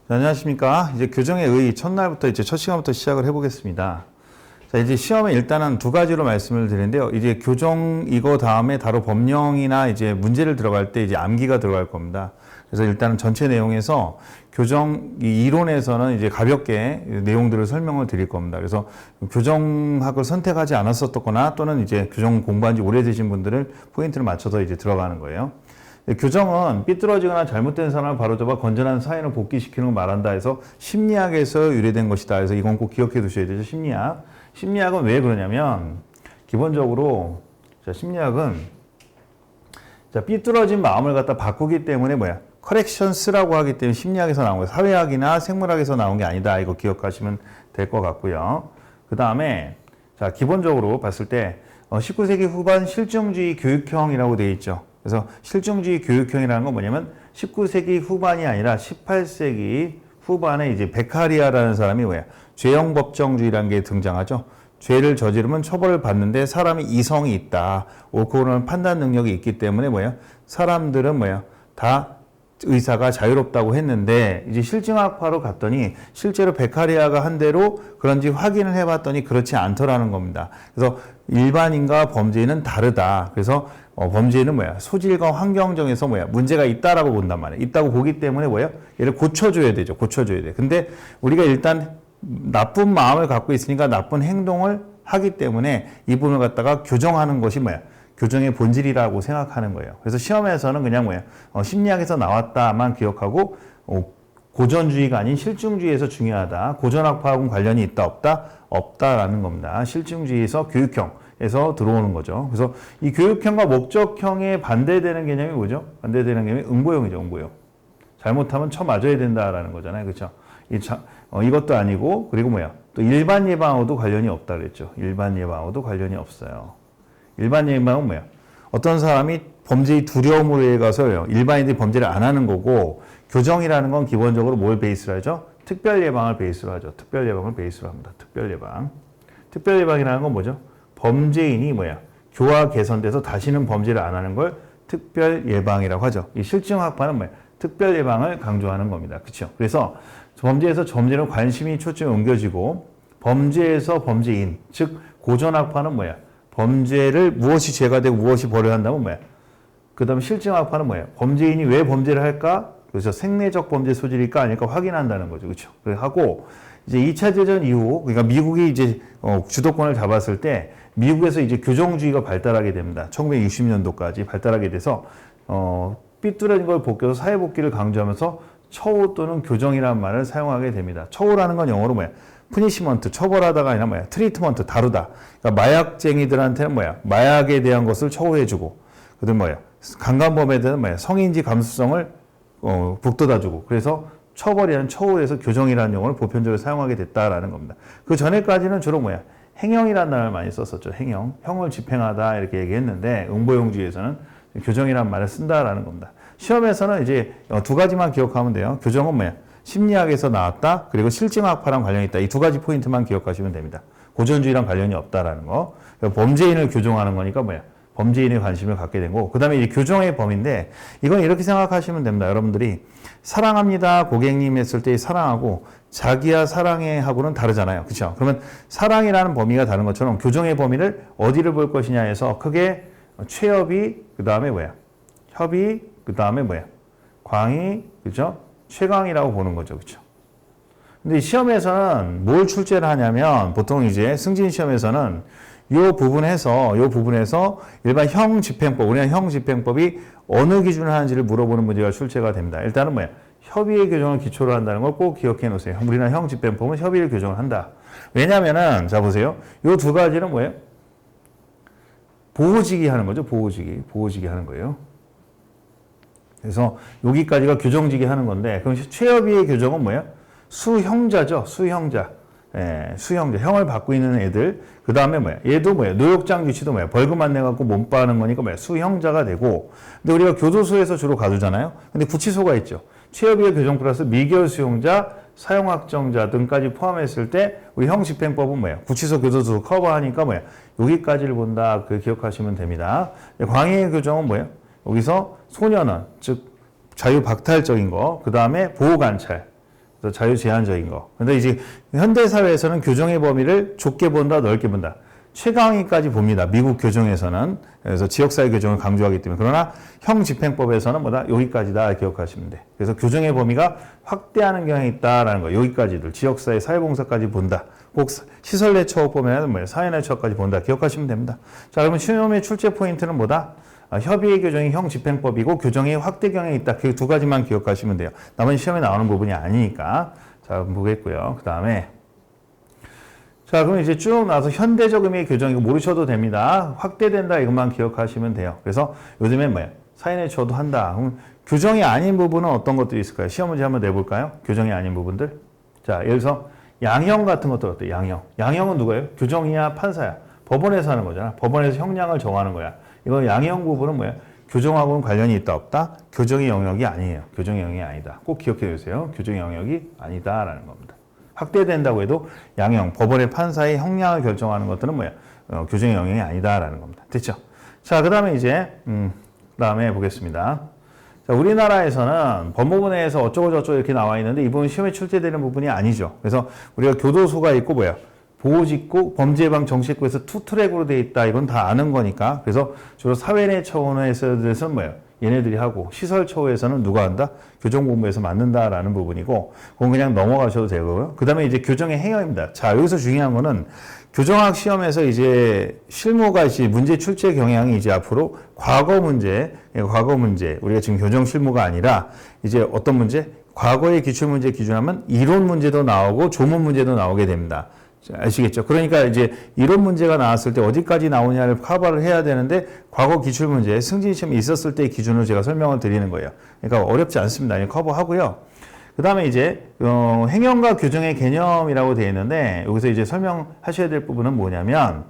자, 안녕하십니까. 이제 교정의 의 첫날부터 이제 첫 시간부터 시작을 해보겠습니다. 자, 이제 시험에 일단은 두 가지로 말씀을 드리는데요. 이제 교정 이거 다음에 바로 법령이나 이제 문제를 들어갈 때 이제 암기가 들어갈 겁니다. 그래서 일단은 전체 내용에서 교정 이 이론에서는 이제 가볍게 내용들을 설명을 드릴 겁니다. 그래서 교정학을 선택하지 않았었거나 또는 이제 교정 공부한 지 오래되신 분들은 포인트를 맞춰서 이제 들어가는 거예요. 교정은 삐뚤어지거나 잘못된 사람을 바로잡아 건전한 사인을 복귀시키는 걸 말한다 해서 심리학에서 유래된 것이다. 그래서 이건 꼭 기억해 두셔야 되죠. 심리학. 심리학은 왜 그러냐면 기본적으로 심리학은 삐뚤어진 마음을 갖다 바꾸기 때문에 커렉션스라고 하기 때문에 심리학에서 나온 거예요. 사회학이나 생물학에서 나온 게 아니다. 이거 기억하시면 될 것 같고요. 그 다음에 기본적으로 봤을 때 19세기 후반 실증주의 교육형이라고 되어 있죠. 그래서 실증주의 교육형이라는 건 뭐냐면 19세기 후반이 아니라 18세기 후반에 이제 베카리아라는 사람이 죄형 법정주의라는 게 등장하죠. 죄를 저지르면 처벌을 받는데 사람이 이성이 있다. 옳고 그름을 판단 능력이 있기 때문에 사람들은 다 의사가 자유롭다고 했는데 이제 실증학파로 갔더니 실제로 베카리아가 한 대로 그런지 확인을 해봤더니 그렇지 않더라는 겁니다. 그래서 일반인과 범죄인은 다르다. 그래서 범죄인은 소질과 환경정에서 문제가 있다라고 본단 말이에요. 있다고 보기 때문에 얘를 고쳐줘야 되죠. 고쳐줘야 돼. 근데 우리가 일단 나쁜 마음을 갖고 있으니까 나쁜 행동을 하기 때문에 이 부분을 갖다가 교정하는 것이 교정의 본질이라고 생각하는 거예요. 그래서 시험에서는 그냥 심리학에서 나왔다만 기억하고 고전주의가 아닌 실증주의에서 중요하다. 고전학파하고는 관련이 있다 없다? 없다라는 겁니다. 실증주의에서 교육형에서 들어오는 거죠. 그래서 이 교육형과 목적형에 반대되는 개념이 뭐죠? 반대되는 개념이 응보형이죠. 응보형. 잘못하면 쳐맞아야 된다라는 거잖아요. 그렇죠? 이것도 아니고 그리고 또 일반 예방하고도 관련이 없다 그랬죠. 일반 예방하고도 관련이 없어요. 일반 예방은 어떤 사람이 범죄의 두려움으로 해 가서요. 일반인들이 범죄를 안 하는 거고 교정이라는 건 기본적으로 뭘 베이스로 하죠? 특별 예방을 베이스로 하죠. 특별 예방을 베이스로 합니다. 특별 예방. 특별 예방이라는 건 뭐죠? 범죄인이 교화 개선돼서 다시는 범죄를 안 하는 걸 특별 예방이라고 하죠. 이 실증학파는 특별 예방을 강조하는 겁니다. 그렇죠? 그래서 범죄에서 범죄로 관심이 초점이 옮겨지고 범죄에서 범죄인, 즉 고전학파는 범죄를 무엇이 죄가 되고 무엇이 벌어야 한다면 그 다음에 실증학파는 범죄인이 왜 범죄를 할까? 그래서 생리적 범죄 소질일까 아닐까 확인한다는 거죠. 그렇죠? 그래 하고 이제 2차 대전 이후 그러니까 미국이 이제 주도권을 잡았을 때 미국에서 이제 교정주의가 발달하게 됩니다. 1960년도까지 발달하게 돼서 삐뚤어진 걸 복귀해서 사회 복귀를 강조하면서 처우 또는 교정이라는 말을 사용하게 됩니다. 처우라는 건 영어로 푸니시먼트, 처벌하다가 아니라 트리트먼트, 다루다. 그러니까 마약쟁이들한테는 마약에 대한 것을 처우해주고, 그들 강간범에대한 성인지 감수성을 북돋아주고, 그래서 처벌이라는 처우에서 교정이라는 용어를 보편적으로 사용하게 됐다라는 겁니다. 그 전에까지는 주로 행형이라는 단어를 많이 썼었죠. 행형, 형을 집행하다 이렇게 얘기했는데 응보형주의에서는 교정이라는 말을 쓴다라는 겁니다. 시험에서는 이제 두 가지만 기억하면 돼요. 교정은 심리학에서 나왔다. 그리고 실증학파랑 관련이 있다. 이 두 가지 포인트만 기억하시면 됩니다. 고전주의랑 관련이 없다라는 거. 범죄인을 교정하는 거니까 범죄인에 관심을 갖게 되고, 그 다음에 이 교정의 범위인데, 이건 이렇게 생각하시면 됩니다. 여러분들이 사랑합니다, 고객님 했을 때 사랑하고 자기야 사랑해 하고는 다르잖아요. 그렇죠? 그러면 사랑이라는 범위가 다른 것처럼 교정의 범위를 어디를 볼 것이냐 해서 크게 최협이, 그 다음에 협의, 그 다음에 광의, 그죠? 최강이라고 보는 거죠. 그렇죠? 근데 시험에서는 뭘 출제를 하냐면 보통 이제 승진 시험에서는 요 부분에서 일반 형집행법, 우리는 형집행법이 어느 기준을 하는지를 물어보는 문제가 출제가 됩니다. 일단은 협의의 교정을 기초로 한다는 걸 꼭 기억해 놓으세요. 우리나라 형집행법은 협의를 교정을 한다. 왜냐면은 자 보세요. 요 두 가지는 보호지기 하는 거죠. 보호지기 하는 거예요. 그래서 여기까지가 교정지기 하는 건데, 그럼 최협의의 교정은 수형자죠. 수형자. 수형자. 형을 받고 있는 애들. 그 다음에 얘도 노역장 규칙도 벌금 안 내갖고 몸빠는 거니까 수형자가 되고. 근데 우리가 교도소에서 주로 가두잖아요. 근데 구치소가 있죠. 최협의의 교정 플러스 미결 수용자, 사용확정자 등까지 포함했을 때 우리 형집행법은 구치소 교도소 커버하니까 여기까지를 본다. 그 기억하시면 됩니다. 광의의 교정은 여기서 소년원, 즉 자유박탈적인 거, 그 다음에 보호관찰, 그래서 자유제한적인 거. 근데 이제 현대사회에서는 교정의 범위를 좁게 본다, 넓게 본다. 최강위까지 봅니다. 미국 교정에서는. 그래서 지역사회 교정을 강조하기 때문에. 그러나 형집행법에서는 뭐다? 여기까지다 기억하시면 돼. 그래서 교정의 범위가 확대하는 경향이 있다라는 거. 여기까지들. 지역사회 사회봉사까지 본다. 꼭 시설 내 처우 보면 뭐예요? 사회 내 처우까지 본다. 기억하시면 됩니다. 자, 그러면 시험의 출제 포인트는 뭐다? 협의의 교정이 형집행법이고 교정의 확대 경향이 있다. 그 두 가지만 기억하시면 돼요. 나머지 시험에 나오는 부분이 아니니까. 자, 보겠고요. 그 다음에 자, 그럼 이제 쭉 나와서 현대적 의미의 교정 이거 모르셔도 됩니다. 확대된다 이것만 기억하시면 돼요. 그래서 요즘엔 뭐예요? 사인의 처우도 한다. 그럼 교정이 아닌 부분은 어떤 것들이 있을까요? 시험 문제 한번 내볼까요? 교정이 아닌 부분들. 자, 예를 들어서 양형 같은 것들 어때요? 양형. 양형은 누구예요? 교정이야, 판사야. 법원에서 하는 거잖아. 법원에서 형량을 정하는 거야. 이거 양형 부분은 뭐야? 교정하고는 관련이 있다 없다? 교정의 영역이 아니에요. 교정의 영역이 아니다. 꼭 기억해 주세요. 교정의 영역이 아니다라는 겁니다. 확대된다고 해도 양형, 법원의 판사의 형량을 결정하는 것들은 뭐야? 교정의 영역이 아니다라는 겁니다. 됐죠? 자, 그 다음에 이제, 다음에 보겠습니다. 자, 우리나라에서는 법무부 내에서 어쩌고저쩌고 이렇게 나와 있는데 이 부분 시험에 출제되는 부분이 아니죠. 그래서 우리가 교도소가 있고 뭐야? 보호직구, 범죄예방 정책구에서 투 트랙으로 돼 있다. 이건 다 아는 거니까. 그래서 주로 사회 내 차원에서는 뭐예요? 얘네들이 하고 시설 처우에서는 누가 한다? 교정본부에서 맡는다라는 부분이고 그건 그냥 넘어가셔도 되고요. 그 다음에 이제 교정의 행위입니다. 자, 여기서 중요한 거는 교정학 시험에서 이제 실무가 이제 문제 출제 경향이 이제 앞으로 과거 문제, 우리가 지금 교정 실무가 아니라 이제 어떤 문제? 과거의 기출문제 기준하면 이론 문제도 나오고 조문 문제도 나오게 됩니다. 아시겠죠? 그러니까 이제 이론 문제가 나왔을 때 어디까지 나오냐를 커버를 해야 되는데 과거 기출문제 승진 시험이 있었을 때의 기준으로 제가 설명을 드리는 거예요. 그러니까 어렵지 않습니다. 커버하고요. 그 다음에 이제 행정과 교정의 개념이라고 되어 있는데 여기서 이제 설명하셔야 될 부분은 뭐냐면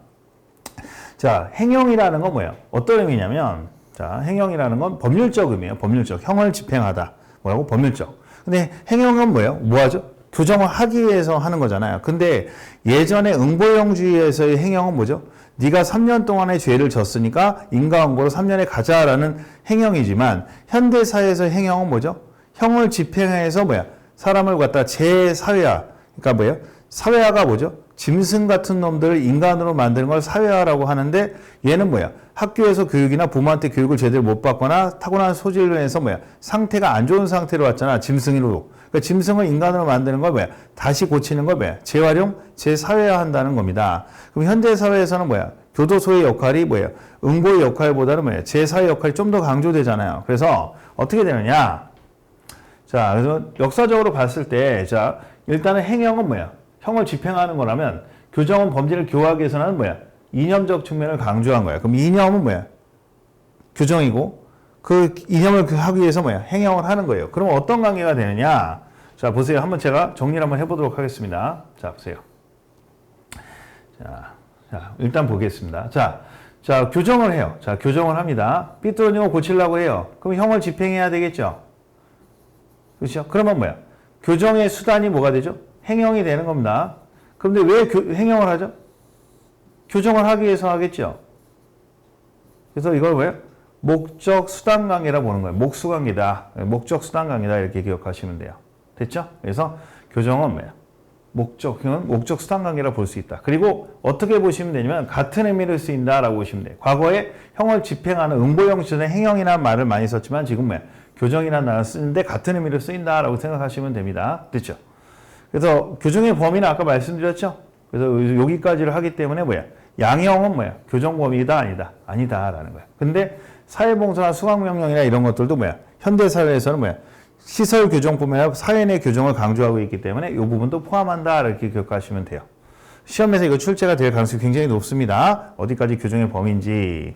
자, 행정이라는 건 뭐예요? 어떤 의미냐면 자, 행정이라는 건 법률적 의미예요. 법률적. 형을 집행하다. 뭐라고? 법률적. 근데 행정은 뭐예요? 뭐하죠? 교정을 하기 위해서 하는 거잖아요. 근데 예전에 응보형주의에서의 행형은 뭐죠? 네가 3년 동안의 죄를 졌으니까 인과응보로 3년에 가자라는 행형이지만 현대사회에서 행형은 뭐죠? 형을 집행해서 뭐야? 사람을 갖다 재사회화. 그러니까 뭐예요? 사회화가 뭐죠? 짐승 같은 놈들을 인간으로 만드는 걸 사회화라고 하는데 얘는 뭐야? 학교에서 교육이나 부모한테 교육을 제대로 못 받거나 타고난 소질로 해서 뭐야? 상태가 안 좋은 상태로 왔잖아. 짐승으로. 그러니까 짐승을 인간으로 만드는 걸 뭐야? 다시 고치는 걸 뭐야? 재활용, 재사회화 한다는 겁니다. 그럼 현대사회에서는 뭐야? 교도소의 역할이 뭐예요? 응보의 역할보다는 뭐예요? 재사회 역할이 좀 더 강조되잖아요. 그래서 어떻게 되느냐? 자, 그래서 역사적으로 봤을 때, 자, 일단은 행형은 뭐야? 형을 집행하는 거라면 교정은 범죄를 교화하기 위해서는 뭐야? 이념적 측면을 강조한 거야. 그럼 이념은 뭐야? 교정이고 그 이념을 하기 위해서 뭐야? 행형을 하는 거예요. 그럼 어떤 관계가 되느냐? 자, 보세요. 한번 제가 정리를 한번 해보도록 하겠습니다. 자, 보세요. 자, 일단 보겠습니다. 자, 교정을 해요. 자, 교정을 합니다. 삐뚤어진 거 고치려고 해요. 그럼 형을 집행해야 되겠죠? 그렇죠? 그러면 뭐야? 교정의 수단이 뭐가 되죠? 행형이 되는 겁니다. 그런데 왜 행형을 하죠? 교정을 하기 위해서 하겠죠? 그래서 이걸 왜? 목적 수단 관계라 보는 거예요. 목수 관계다. 목적 수단 관계다. 이렇게 기억하시면 돼요. 됐죠? 그래서 교정은 뭐예요? 목적 수단 관계라 볼 수 있다. 그리고 어떻게 보시면 되냐면 같은 의미를 쓰인다라고 보시면 돼요. 과거에 형을 집행하는 응보형 시절에 행형이라는 말을 많이 썼지만 지금 뭐예요? 교정이라는 말을 쓰는데 같은 의미로 쓰인다라고 생각하시면 됩니다. 됐죠? 그래서 교정의 범위는 아까 말씀드렸죠? 그래서 여기까지를 하기 때문에 뭐야? 양형은 뭐야? 교정 범위다 아니다? 아니다라는 거야. 근데 사회봉사나 수강명령이나 이런 것들도 뭐야? 현대사회에서는 뭐야? 시설 교정뿐만 사회 내 교정을 강조하고 있기 때문에 이 부분도 포함한다 이렇게 기억하시면 돼요. 시험에서 이거 출제가 될 가능성이 굉장히 높습니다. 어디까지 교정의 범위인지.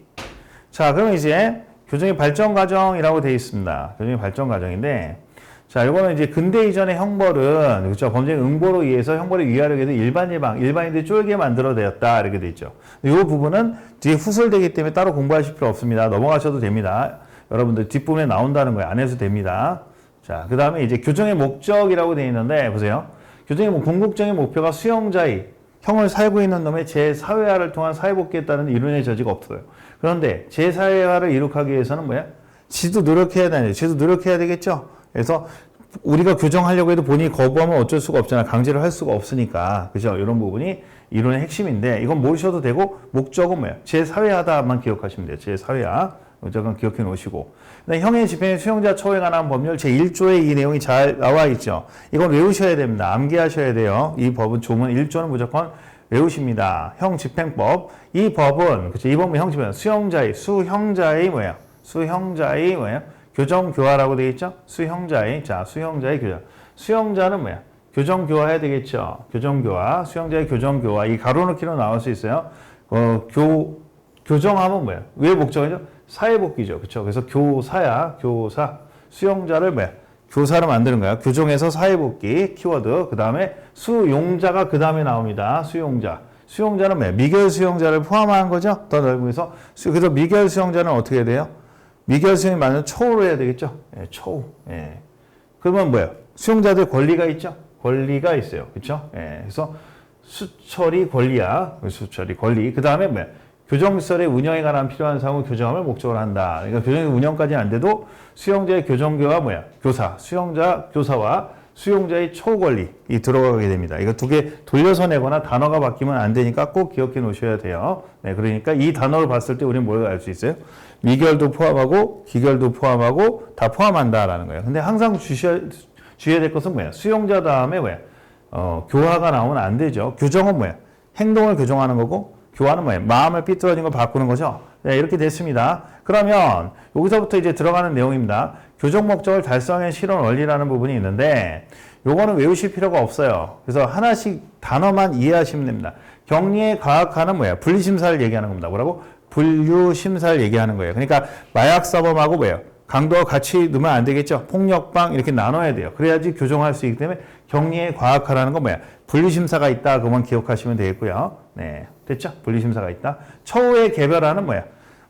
자, 그러면 이제 교정의 발전 과정이라고 되어 있습니다. 교정의 발전 과정인데 자, 이거는 이제 근대 이전의 형벌은, 그렇죠. 범죄 응보로 의해서 형벌을 위하려고 해도 일반인들이 쫄게 만들어내었다. 이렇게 돼 있죠. 이 부분은 뒤에 후설되기 때문에 따로 공부하실 필요 없습니다. 넘어가셔도 됩니다. 여러분들 뒷부분에 나온다는 거예요. 안 해도 됩니다. 자, 그 다음에 이제 교정의 목적이라고 되어 있는데, 보세요. 교정의 궁극적인 목표가 수용자의 형을 살고 있는 놈의 재사회화를 통한 사회복귀했다는 이론의 저지가 없어요. 그런데 재사회화를 이룩하기 위해서는 뭐야? 지도 노력해야 되겠죠. 그래서 우리가 교정하려고 해도 본인이 거부하면 어쩔 수가 없잖아. 강제로 할 수가 없으니까. 그죠? 이런 부분이 이론의 핵심인데 이건 모르셔도 되고 목적은 뭐예요? 제4회하다만 기억하시면 돼요. 제4회하. 잠깐 기억해 놓으시고. 형의 집행의 수용자 처우에 관한 법률 제1조에 이 내용이 잘 나와 있죠. 이건 외우셔야 됩니다. 암기하셔야 돼요. 이 법은 조문 1조는 무조건 외우십니다. 형 집행법. 이 법은 그렇죠. 이 법은 형 집행 수형자의 뭐예요? 수형자의 뭐예요? 교정교화라고 되어 있죠? 수형자의 교정. 수형자는 뭐야? 교정교화 해야 되겠죠? 교정교화, 수형자의 교정교화. 이 가로넣기로 나올 수 있어요. 교정하면 뭐야? 왜 목적이죠? 사회복귀죠. 그렇죠? 그래서 교사. 수용자를 뭐야? 교사로 만드는 거야. 교정에서 사회복귀 키워드. 그 다음에 수용자가 그 다음에 나옵니다. 수용자는 뭐야? 미결 수용자를 포함한 거죠? 더 넓으면서. 그래서 미결 수용자는 어떻게 해야 돼요? 미결 수용이 맞는 초우로 해야 되겠죠? 예, 초우. 예. 그러면 뭐예요? 수용자들 권리가 있죠? 권리가 있어요. 그렇죠? 예. 그래서 수처리 권리야. 수처리 권리. 그 다음에 뭐야? 교정시설의 운영에 관한 필요한 사항을 교정함을 목적으로 한다. 그러니까 교정의 운영까지는 안 돼도 수용자의 교정교와 뭐야? 교사와 수용자의 초우 권리 이 들어가게 됩니다. 이거 두 개 돌려서 내거나 단어가 바뀌면 안 되니까 꼭 기억해 놓으셔야 돼요. 네, 그러니까 이 단어를 봤을 때 우리는 뭘 알 수 있어요? 미결도 포함하고 기결도 포함하고 다 포함한다라는 거예요. 근데 항상 주의해야 될 것은 뭐야? 수용자 다음에 뭐야? 교화가 나오면 안 되죠. 교정은 뭐야? 행동을 교정하는 거고 교화는 뭐예요? 마음을 삐뚤어진 걸 바꾸는 거죠. 네, 이렇게 됐습니다. 그러면 여기서부터 이제 들어가는 내용입니다. 교정 목적을 달성의 실현 원리라는 부분이 있는데 요거는 외우실 필요가 없어요. 그래서 하나씩 단어만 이해하시면 됩니다. 격리에 과학하는 뭐예요? 분리심사를 얘기하는 겁니다. 뭐라고? 분류심사를 얘기하는 거예요. 그러니까 마약사범하고 뭐예요? 강도와 같이 넣으면 안 되겠죠. 폭력방 이렇게 나눠야 돼요. 그래야지 교정할 수 있기 때문에 격리에 과학하라는 건 뭐야? 분리심사가 있다. 그만 기억하시면 되겠고요. 네, 됐죠? 분리심사가 있다. 처우의 개별화는 뭐야?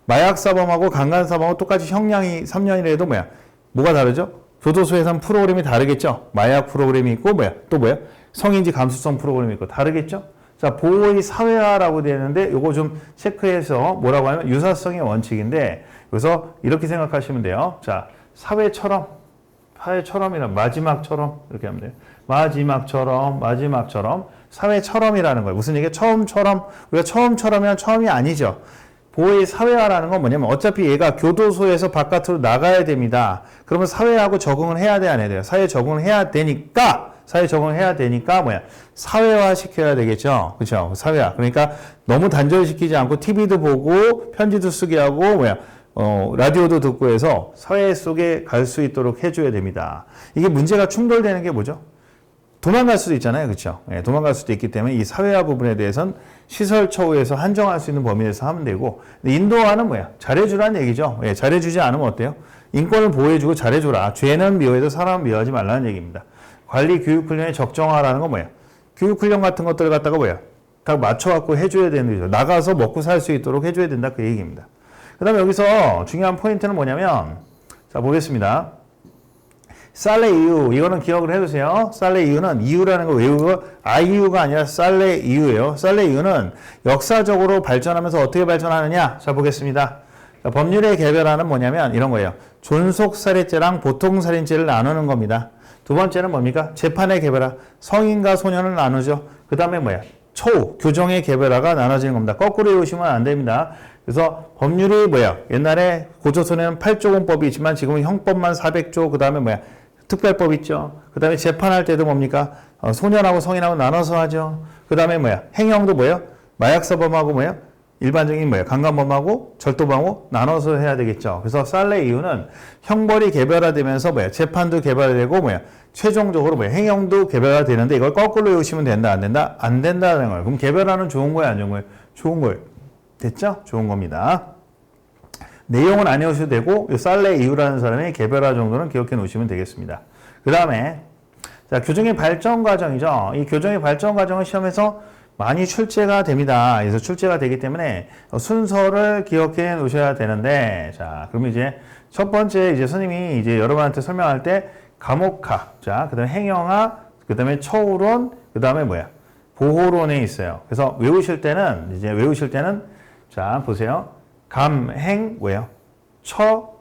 마약사범하고 강간사범하고 똑같이 형량이 3년이라도 뭐야? 뭐가 다르죠? 교도소에서는 프로그램이 다르겠죠? 마약 프로그램이 있고 뭐야? 또 뭐야? 성인지 감수성 프로그램이 있고 다르겠죠? 자, 보호의 사회화라고 되어 있는데 요거 좀 체크해서 뭐라고 하면 유사성의 원칙인데 그래서 이렇게 생각하시면 돼요. 자, 사회처럼이란 마지막처럼 이렇게 하면 돼요. 마지막처럼 사회처럼이라는 거예요. 무슨 얘기예요? 처음처럼 우리가 처음처럼이란 처음이 아니죠. 보호의 사회화라는 건 뭐냐면 어차피 얘가 교도소에서 바깥으로 나가야 됩니다. 그러면 사회하고 적응을 해야 돼, 안 해야 돼요? 사회 적응을 해야 되니까 뭐야? 사회화 시켜야 되겠죠. 그렇죠? 사회화. 그러니까 너무 단절시키지 않고 TV도 보고 편지도 쓰게 하고 뭐야? 라디오도 듣고 해서 사회 속에 갈 수 있도록 해줘야 됩니다. 이게 문제가 충돌되는 게 뭐죠? 도망갈 수도 있잖아요. 그렇죠? 예, 도망갈 수도 있기 때문에 이 사회화 부분에 대해서는 시설 처우에서 한정할 수 있는 범위 내에서 하면 되고 인도화는 뭐야? 잘해주라는 얘기죠. 예, 잘해주지 않으면 어때요? 인권을 보호해주고 잘해줘라. 죄는 미워해도 사람은 미워하지 말라는 얘기입니다. 관리 교육훈련의 적정화라는 건 뭐야? 교육훈련 같은 것들을 갖다가 뭐야? 다 맞춰갖고 해줘야 되는 거죠. 나가서 먹고 살 수 있도록 해줘야 된다. 그 얘기입니다. 그 다음에 여기서 중요한 포인트는 뭐냐면 자 보겠습니다. 살레 이유 이거는 기억을 해두세요. 살레 이유는 이유라는 거 외우고 아이유가 아니라 살레 이유예요. 살레 이유는 역사적으로 발전하면서 어떻게 발전하느냐. 자 보겠습니다. 자, 법률의 개별화는 뭐냐면 이런 거예요. 존속살인죄랑 보통살인죄를 나누는 겁니다. 두 번째는 뭡니까? 재판의 개별화. 성인과 소년을 나누죠. 그 다음에 뭐야? 초우, 교정의 개별화가 나눠지는 겁니다. 거꾸로 외우시면 안 됩니다. 그래서 법률이 뭐야? 옛날에 고조선에는 8조 공법이 있지만 지금은 형법만 400조, 그 다음에 뭐야? 특별법 있죠. 그 다음에 재판할 때도 뭡니까? 소년하고 성인하고 나눠서 하죠. 그 다음에 뭐야? 행형도 뭐야? 마약사범하고 뭐야? 일반적인 뭐야? 강간범하고 절도범하고 나눠서 해야 되겠죠. 그래서 살레 이유는 형벌이 개별화되면서 뭐야? 재판도 개별화되고 뭐야? 최종적으로 뭐야? 행형도 개별화되는데 이걸 거꾸로 외우시면 된다, 안 된다? 안 된다는 거예요. 그럼 개별화는 좋은 거예요, 안 좋은 거예요? 좋은 거예요. 됐죠? 좋은 겁니다. 내용은 안 외우셔도 되고 살레 이유라는 사람의 개별화 정도는 기억해 놓으시면 되겠습니다. 그 다음에 자 교정의 발전 과정이죠. 이 교정의 발전 과정은 시험에서 많이 출제가 됩니다. 그래서 출제가 되기 때문에 순서를 기억해 놓으셔야 되는데 자 그러면 이제 첫 번째 이제 선생님이 이제 여러분한테 설명할 때 감옥화, 자 그다음에 행영화, 그다음에 처우론, 그다음에 뭐야 보호론에 있어요. 그래서 외우실 때는 자 보세요. 감, 행, 뭐예요? 처,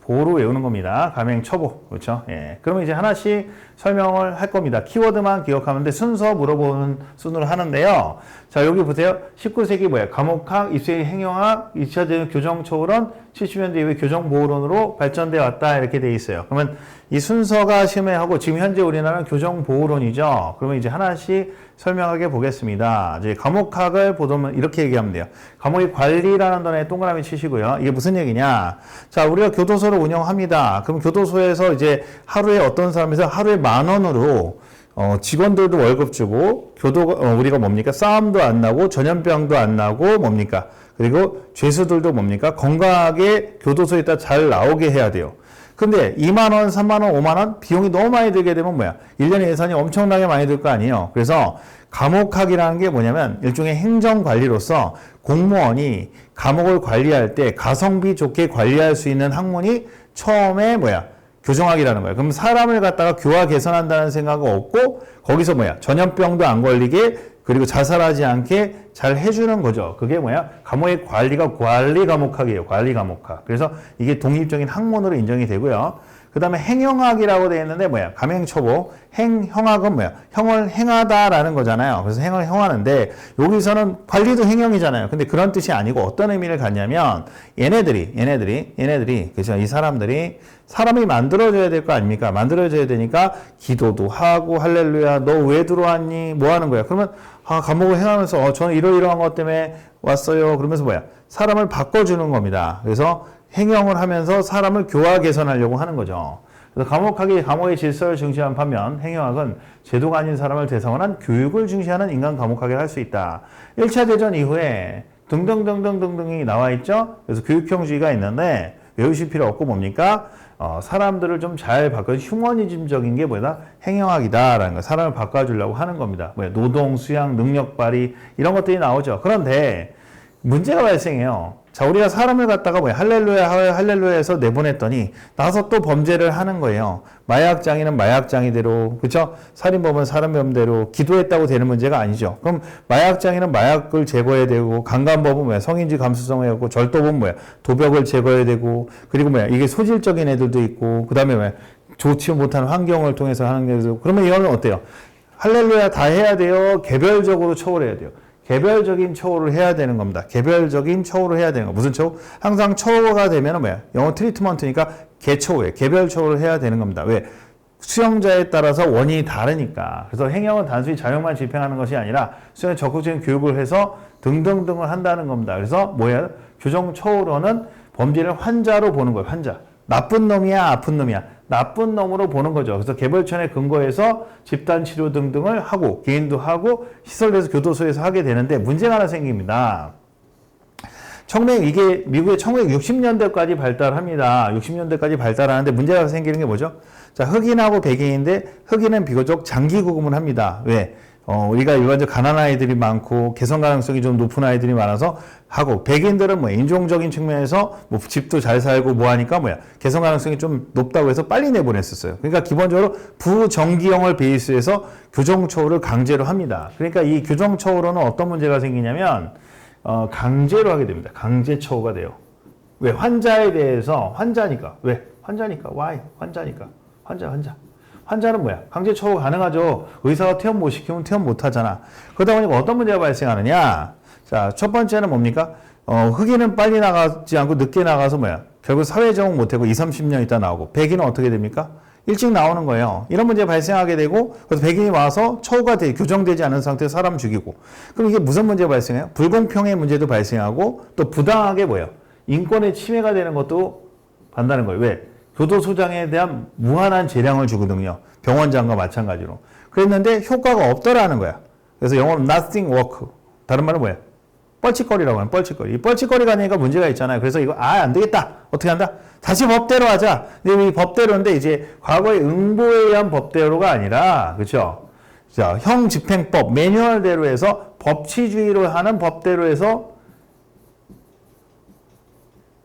보로 외우는 겁니다. 가맹 초보. 그렇죠? 예. 그러면 이제 하나씩 설명을 할 겁니다. 키워드만 기억하면 돼. 순서 물어보는 순으로 하는데요. 자, 여기 보세요. 19세기 뭐야? 과목학, 20세기 행정학, 2차 대전 교정초론, 70년대 이후에 교정보호론으로 발전되어 왔다. 이렇게 돼 있어요. 그러면 이 순서가 시험에 하고 지금 현재 우리나라는 교정보호론이죠. 그러면 이제 하나씩 설명하게 보겠습니다. 이제 과목학을 보면 이렇게 얘기하면 돼요. 과목의 관리라는 단어에 동그라미 치시고요. 이게 무슨 얘기냐? 자, 우리가 교도소를 운영합니다. 그럼 교도소에서 이제 하루에 어떤 사람에서 하루에 10,000원으로 직원들도 월급 주고 우리가 뭡니까? 싸움도 안 나고 전염병도 안 나고 뭡니까? 그리고 죄수들도 뭡니까? 건강하게 교도소에 있다 잘 나오게 해야 돼요. 근데 2만원, 3만원, 5만원 비용이 너무 많이 들게 되면 뭐야? 1년에 예산이 엄청나게 많이 들 거 아니에요. 그래서 감옥학이라는 게 뭐냐면 일종의 행정관리로서 공무원이 감옥을 관리할 때 가성비 좋게 관리할 수 있는 학문이 처음에 뭐야? 교정학이라는 거야. 그럼 사람을 갖다가 교화 개선한다는 생각은 없고 거기서 뭐야? 전염병도 안 걸리게 그리고 자살하지 않게 잘 해주는 거죠. 그게 뭐야? 감옥의 관리가 관리 과목학이에요. 관리 과목학. 그래서 이게 독립적인 학문으로 인정이 되고요. 그 다음에 행형학이라고 되어 있는데 뭐야? 가맹초보. 형학은 뭐야? 형을 행하다라는 거잖아요. 그래서 행을 형하는데 여기서는 관리도 행형이잖아요. 근데 그런 뜻이 아니고 어떤 의미를 갖냐면 얘네들이 그죠? 이 사람들이 사람이 만들어줘야 될 거 아닙니까? 만들어줘야 되니까 기도도 하고 할렐루야 너 왜 들어왔니? 뭐 하는 거야? 그러면 감옥을 행하면서 저는 이러이러한 것 때문에 왔어요. 그러면서 뭐야? 사람을 바꿔주는 겁니다. 그래서 행형을 하면서 사람을 교화 개선하려고 하는 거죠. 그래서 감옥학이 감옥의 질서를 중시한 반면 행형학은 제도가 아닌 사람을 대상으로 한 교육을 중시하는 인간 감옥학을 할 수 있다. 1차 대전 이후에 등등등등등등이 나와 있죠. 그래서 교육형주의가 있는데 외우실 필요 없고 뭡니까? 사람들을 좀 잘 바꿔 휴머니즘적인 게 뭐다? 행형학이다라는 거. 사람을 바꿔주려고 하는 겁니다. 뭐야? 노동, 수양, 능력 발휘 이런 것들이 나오죠. 그런데 문제가 발생해요. 자, 우리가 사람을 갖다가 뭐야? 할렐루야해서 내보냈더니 나서 또 범죄를 하는 거예요. 마약장이는 마약장이대로, 그쵸? 살인범은 살인범대로 기도했다고 되는 문제가 아니죠. 그럼 마약장이는 마약을 제거해야 되고, 강간범은 뭐야? 성인지 감수성을 해갖고, 절도범은 뭐야? 도벽을 제거해야 되고, 그리고 뭐야? 이게 소질적인 애들도 있고, 그 다음에 뭐야? 좋지 못한 환경을 통해서 하는 게 있고, 그러면 이거는 어때요? 할렐루야 다 해야 돼요? 개별적으로 처벌해야 돼요? 개별적인 처우를 해야 되는 겁니다. 개별적인 처우를 해야 되는 거. 무슨 처우? 항상 처우가 되면 뭐야? 영어 트리트먼트니까 개처우에 개별 처우를 해야 되는 겁니다. 왜? 수용자에 따라서 원인이 다르니까. 그래서 행형은 단순히 자용만 집행하는 것이 아니라 수용에 적극적인 교육을 해서 등등등을 한다는 겁니다. 그래서 뭐야? 교정 처우로는 범죄를 환자로 보는 거예요. 환자. 나쁜 놈이야, 아픈 놈이야. 나쁜 놈으로 보는 거죠. 그래서 개별천에 근거해서 집단치료 등등을 하고 개인도 하고 시설에서 교도소에서 하게 되는데 문제가 하나 생깁니다. 이게 미국의 1960년대까지 발달합니다. 60년대까지 발달하는데 문제가 생기는 게 뭐죠? 자, 흑인하고 백인인데 흑인은 비교적 장기 구금을 합니다. 왜? 우리가 일반적으로 가난한 아이들이 많고 개선 가능성이 좀 높은 아이들이 많아서 하고 백인들은 뭐 인종적인 측면에서 뭐 집도 잘 살고 뭐 하니까 뭐야 개선 가능성이 좀 높다고 해서 빨리 내보냈었어요. 그러니까 기본적으로 부정기형을 베이스해서 교정처우를 강제로 합니다. 그러니까 이 교정처우로는 어떤 문제가 생기냐면 강제로 하게 됩니다. 강제처우가 돼요. 왜? 환자에 대해서 환자니까. 왜? 환자니까. Why? 환자니까. 환자는 뭐야? 강제 처우 가능하죠. 의사가 퇴원 못 시키면 퇴원 못 하잖아. 그러다 보니까 어떤 문제가 발생하느냐? 자, 첫 번째는 뭡니까? 흑인은 빨리 나가지 않고 늦게 나가서 뭐야? 결국 사회 적응 못 하고 20, 30년 있다 나오고 백인은 어떻게 됩니까? 일찍 나오는 거예요. 이런 문제 발생하게 되고 그래서 백인이 와서 처우가 교정되지 않은 상태에서 사람 죽이고 그럼 이게 무슨 문제가 발생해요? 불공평의 문제도 발생하고 또 부당하게 뭐예요? 인권의 침해가 되는 것도 반다는 거예요. 왜? 교도소장에 대한 무한한 재량을 주거든요. 병원장과 마찬가지로. 그랬는데 효과가 없더라는 거야. 그래서 영어로 nothing work. 다른 말은 뭐야? 뻘짓거리라고 하는 뻘짓거리. 이 뻘짓거리가 아니니까 문제가 있잖아요. 그래서 이거 안 되겠다. 어떻게 한다? 다시 법대로 하자. 근데 이 법대로인데 이제 과거의 응보에 의한 법대로가 아니라 그렇죠? 자, 형집행법 매뉴얼대로 해서 법치주의로 하는 법대로 해서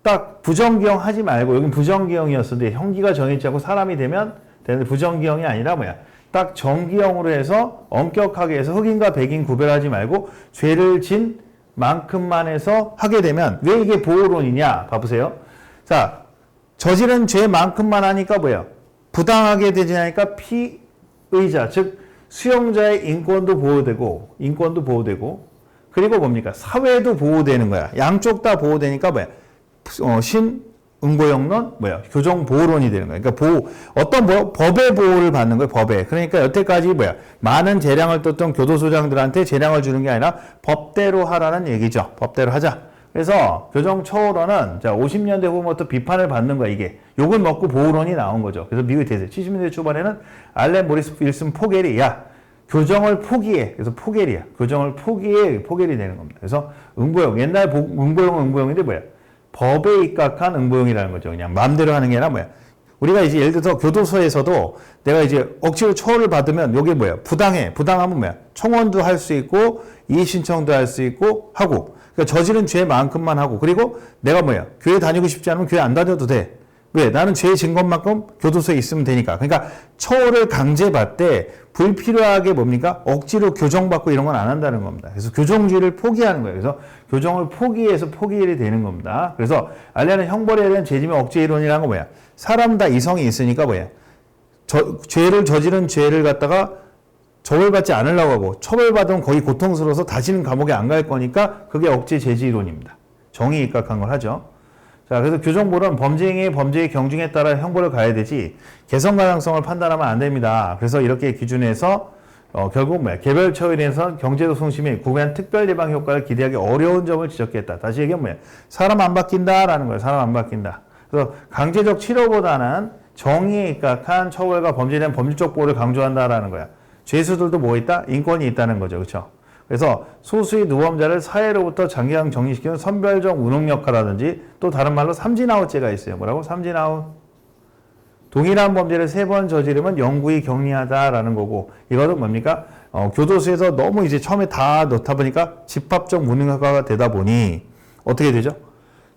딱 부정기형 하지 말고 여긴 부정기형이었는데 형기가 정해지지 않고 사람이 되면 되는데 부정기형이 아니라 뭐야? 딱 정기형으로 해서 엄격하게 해서 흑인과 백인 구별하지 말고 죄를 진 만큼만 해서 하게 되면 왜 이게 보호론이냐? 봐보세요. 자, 저지른 죄만큼만 하니까 뭐야? 부당하게 되지 않으니까 피의자, 즉 수용자의 인권도 보호되고 그리고 뭡니까? 사회도 보호되는 거야. 양쪽 다 보호되니까 뭐야? 신응보형론 뭐야? 교정보호론이 되는 거야. 그러니까 어떤 법의 보호를 받는 거야. 법에. 그러니까 여태까지 뭐야? 많은 재량을 떴던 교도소장들한테 재량을 주는 게 아니라 법대로 하라는 얘기죠. 법대로 하자. 그래서 교정처우론은 자 50년대 후부터 비판을 받는 거야. 이게 욕을 먹고 보호론이 나온 거죠. 그래서 미국이 대세 70년대 초반에는 알렌 모리스 윌슨 포겔이 교정을 포기해. 그래서 포겔이야. 교정을 포겔이 되는 겁니다. 그래서 응보형 옛날 응보형인데 뭐야? 법에 입각한 응보형이라는 거죠. 그냥 마음대로 하는 게 아니라 뭐야? 우리가 이제 예를 들어서 교도소에서도 내가 이제 억지로 처우를 받으면 이게 뭐야? 부당하면 뭐야? 청원도 할 수 있고 이의 신청도 할 수 있고 하고. 그러니까 저지른 죄만큼만 하고 그리고 내가 뭐야 교회 다니고 싶지 않으면 교회 안 다녀도 돼. 왜? 나는 죄 진 것만큼 교도소에 있으면 되니까. 그러니까 처우를 강제받되 불필요하게 뭡니까? 억지로 교정받고 이런 건 안 한다는 겁니다. 그래서 교정주의를 포기하는 거예요. 그래서 교정을 포기해서 포기일이 되는 겁니다. 그래서 알레는 형벌에 대한 재짐의 억제 이론이라는 건 뭐야? 사람 다 이성이 있으니까 뭐야? 죄를 저지른 죄를 갖다가 처벌받지 않으려고 하고 처벌받으면 거의 고통스러워서 다시는 감옥에 안 갈 거니까 그게 억제 제지 이론입니다. 정의에 입각한 걸 하죠. 자, 그래서 교정보론 범죄의 경중에 따라 형벌을 가야 되지 개선 가능성을 판단하면 안 됩니다. 그래서 이렇게 기준에서 결국 뭐야? 개별 처일에서 경제소송심이 구매한 특별 예방 효과를 기대하기 어려운 점을 지적했다. 다시 얘기하면 뭐야? 사람 안 바뀐다라는 거예요. 사람 안 바뀐다. 그래서 강제적 치료보다는 정의에 입각한 처벌과 범죄에 대한 법률적 보호를 강조한다라는 거야. 죄수들도 뭐 있다? 인권이 있다는 거죠. 그렇죠? 그래서 소수의 누범자를 사회로부터 장기간 격리시키는 선별적 운용 역할이라든지 또 다른 말로 삼진아웃죄가 있어요. 뭐라고? 삼진아웃. 동일한 범죄를 3번 저지르면 영구히 격리하다라는 거고 이거는 뭡니까? 교도소에서 너무 이제 처음에 다 넣다 보니까 집합적 무능화가 되다 보니 어떻게 되죠?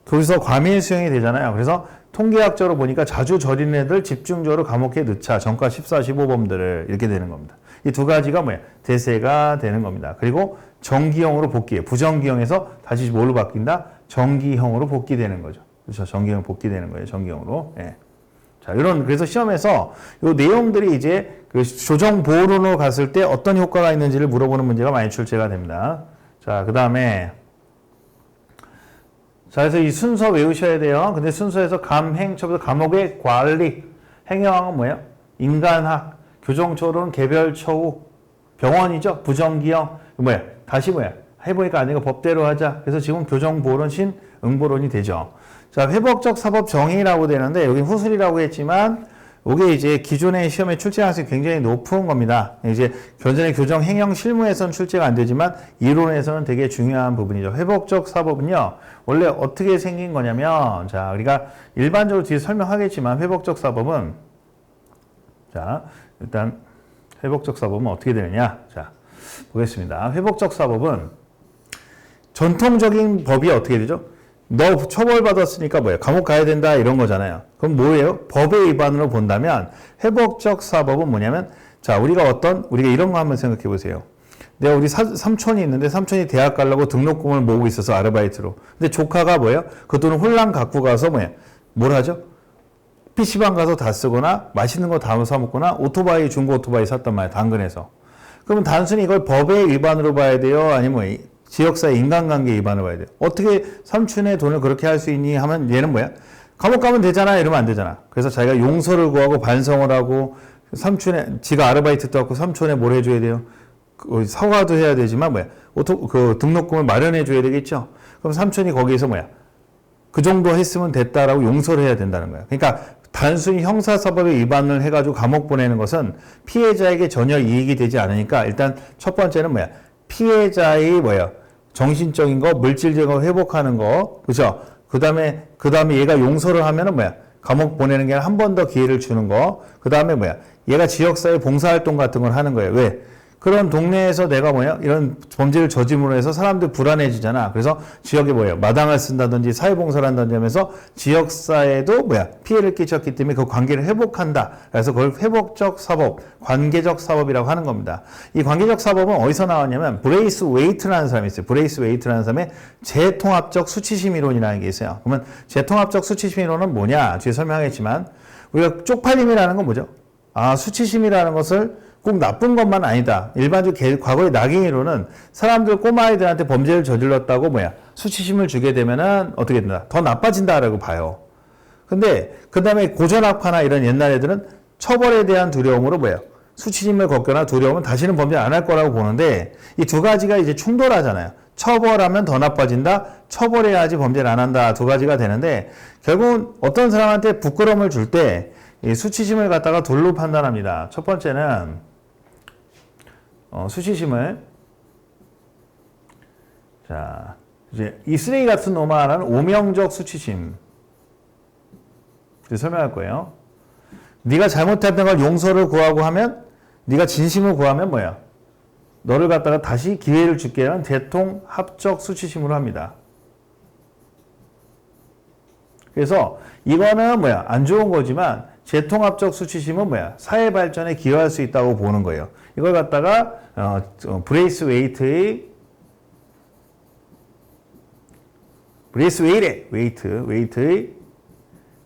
거기서 과밀 수용이 되잖아요. 그래서 통계학적으로 보니까 자주 저리는 애들 집중적으로 감옥에 넣자. 전과 14, 15범들을 이렇게 되는 겁니다. 이 두 가지가 뭐야? 대세가 되는 겁니다. 그리고 정기형으로 복귀해. 부정기형에서 다시 뭘로 바뀐다? 정기형으로 복귀되는 거죠. 그렇죠? 정기형 복귀되는 거예요. 정기형으로. 예. 자, 그래서 시험에서 이 내용들이 이제 그 조정보호론으로 갔을 때 어떤 효과가 있는지를 물어보는 문제가 많이 출제가 됩니다. 자, 그 다음에 자, 그래서 이 순서 외우셔야 돼요. 근데 순서에서 감행처부터 감옥의 관리, 행여왕은 뭐예요? 인간학, 교정처우는 개별처우, 병원이죠. 부정기형, 뭐야? 다시 뭐야? 해보니까 안 되니까 법대로 하자. 그래서 지금 교정보호론, 신응보론이 되죠. 자, 회복적 사법 정의라고 되는데 여기 후술이라고 했지만 이게 이제 기존의 시험에 출제 가능성이 굉장히 높은 겁니다. 이제 견전의 교정 행영 실무에서는 출제가 안 되지만 이론에서는 되게 중요한 부분이죠. 회복적 사법은요, 원래 어떻게 생긴 거냐면, 자, 우리가 일반적으로 뒤에 설명하겠지만 회복적 사법은, 자, 일단 회복적 사법은 어떻게 되느냐? 자, 보겠습니다. 회복적 사법은 전통적인 법이 어떻게 되죠? 너 처벌받았으니까 뭐예요? 감옥 가야 된다 이런 거잖아요. 그럼 뭐예요? 법의 위반으로 본다면 회복적 사법은 뭐냐면 자 우리가 이런 거 한번 생각해 보세요. 내가 우리 삼촌이 있는데 삼촌이 대학 가려고 등록금을 모으고 있어서 아르바이트로. 근데 조카가 뭐예요? 그 돈을 홀랑 갖고 가서 뭘 하죠? PC방 가서 다 쓰거나 맛있는 거 다 사 먹거나 중고 오토바이 샀단 말이에요. 당근에서. 그러면 단순히 이걸 법의 위반으로 봐야 돼요? 아니면 지역사회 인간관계 위반을 봐야 돼요. 어떻게 삼촌의 돈을 그렇게 할 수 있니? 하면 얘는 뭐야? 감옥 가면 되잖아. 이러면 안 되잖아. 그래서 자기가 용서를 구하고 반성을 하고 지가 아르바이트도 하고 삼촌에 뭘 해줘야 돼요? 사과도 해야 되지만 등록금을 마련해 줘야 되겠죠? 그럼 삼촌이 거기에서 그 정도 했으면 됐다라고 용서를 해야 된다는 거야. 그러니까 단순히 형사사법에 위반을 해가지고 감옥 보내는 것은 피해자에게 전혀 이익이 되지 않으니까 일단 첫 번째는 피해자의 정신적인 거, 물질적인 거 회복하는 거, 그죠? 그 다음에 얘가 용서를 하면은 감옥 보내는 게 한 번 더 기회를 주는 거. 그 다음에 얘가 지역사회 봉사활동 같은 걸 하는 거예요. 왜? 그런 동네에서 내가 이런 범죄를 저짐으로 해서 사람들 불안해지잖아. 그래서 지역에 마당을 쓴다든지 사회봉사를 한다든지 하면서 지역사회에도 피해를 끼쳤기 때문에 그 관계를 회복한다. 그래서 그걸 회복적 사법, 관계적 사법이라고 하는 겁니다. 이 관계적 사법은 어디서 나왔냐면 브레이스 웨이트라는 사람이 있어요. 브레이스 웨이트라는 사람의 재통합적 수치심 이론이라는 게 있어요. 그러면 재통합적 수치심 이론은 뭐냐? 뒤에 설명하겠지만 우리가 쪽팔림이라는 건 뭐죠? 수치심이라는 것을 꼭 나쁜 것만 아니다. 일반적으로 과거의 낙인이론은 사람들 꼬마아이들한테 범죄를 저질렀다고 수치심을 주게 되면은 어떻게 된다? 더 나빠진다라고 봐요. 근데 그 다음에 고전학파나 이런 옛날 애들은 처벌에 대한 두려움으로 수치심을 걷거나 두려움은 다시는 범죄 안 할 거라고 보는데 이 두 가지가 이제 충돌하잖아요. 처벌하면 더 나빠진다. 처벌해야지 범죄를 안 한다. 두 가지가 되는데 결국은 어떤 사람한테 부끄러움을 줄 때 이 수치심을 갖다가 둘로 판단합니다. 첫 번째는 수치심을 이제 이 쓰레기 같은 놈아라는 오명적 수치심 설명할 거예요. 네가 잘못했던 걸 용서를 구하고 하면 네가 진심을 구하면 너를 갖다가 다시 기회를 줄게 하는 대통합적 수치심으로 합니다. 그래서 이거는 안 좋은 거지만 재통합적 수치심은 사회 발전에 기여할 수 있다고 보는 거예요. 이걸 갖다가 브레이스 웨이트의